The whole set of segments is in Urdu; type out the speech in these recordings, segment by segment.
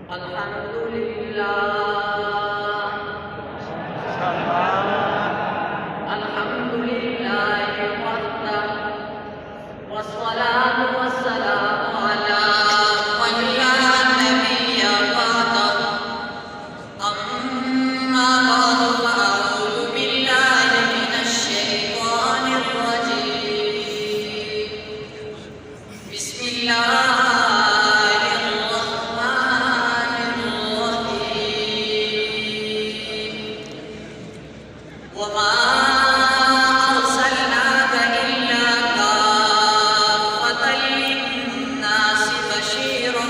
الحمد لله الحمد لله وحده والصلاة والسلام على من لا نبي بعده أما بعد فأعوذ بالله من الشيطان الرجيم بسم الله وما أرسلناك إلا كافة للناس بشيرا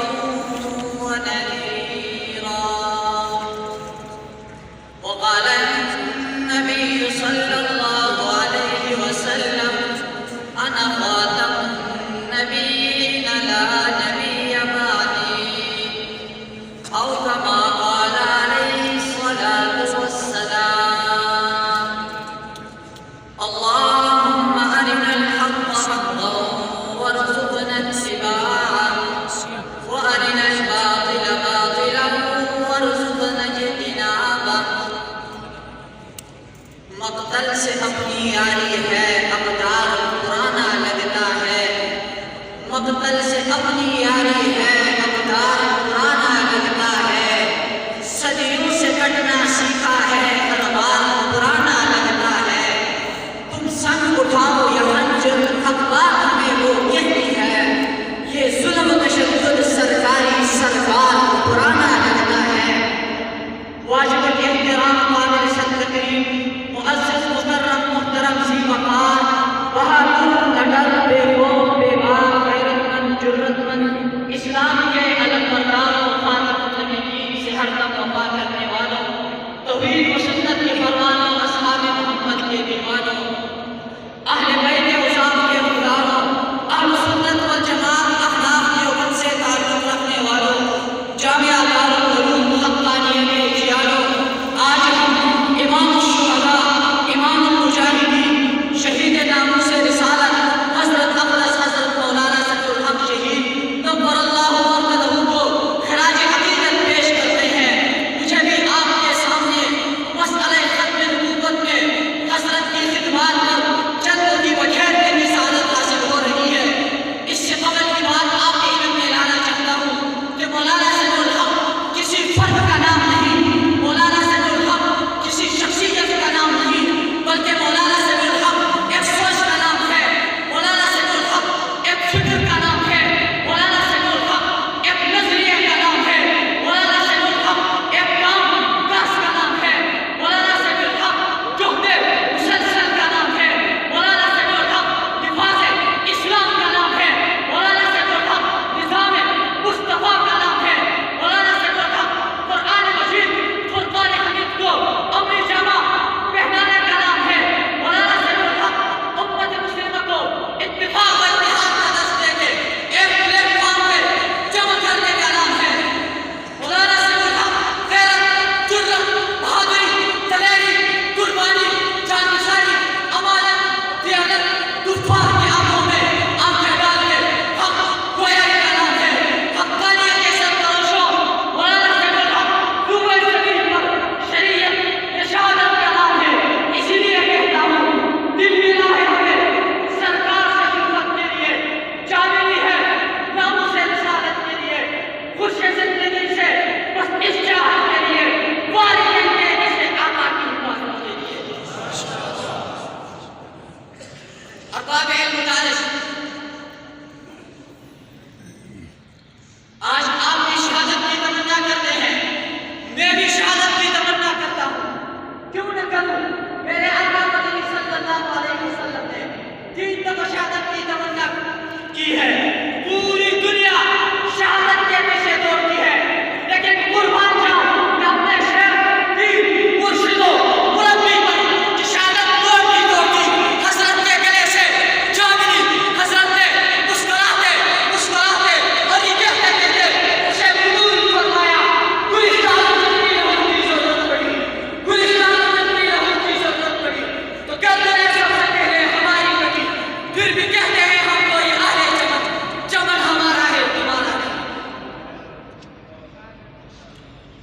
ونذيرا وقال النبي صلى الله عليه وسلم أنا خاتم النبيين لا نبي بعدي أو كما قال عليه الصلاة والسلام اللهم أرنا الحق حقا وارزقنا اتباعه وأرنا الباطل باطلا وارزقنا اجتنابه مقتل سے اپنی یاری ہے اقدار پرانا لگتا ہے مقتل سے اپنی یاری ہے اقدار پرانا لگتا ہے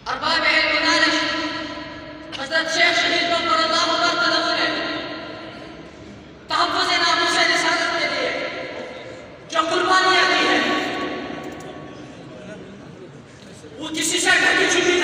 ارباب علم دانش حضرت شیخ شہید بابر اللہ مرتضی نے تحفظ ناموس رسالت کے لیے جو قربانیاں دی ہیں وہ کسی سے گھٹی چھپی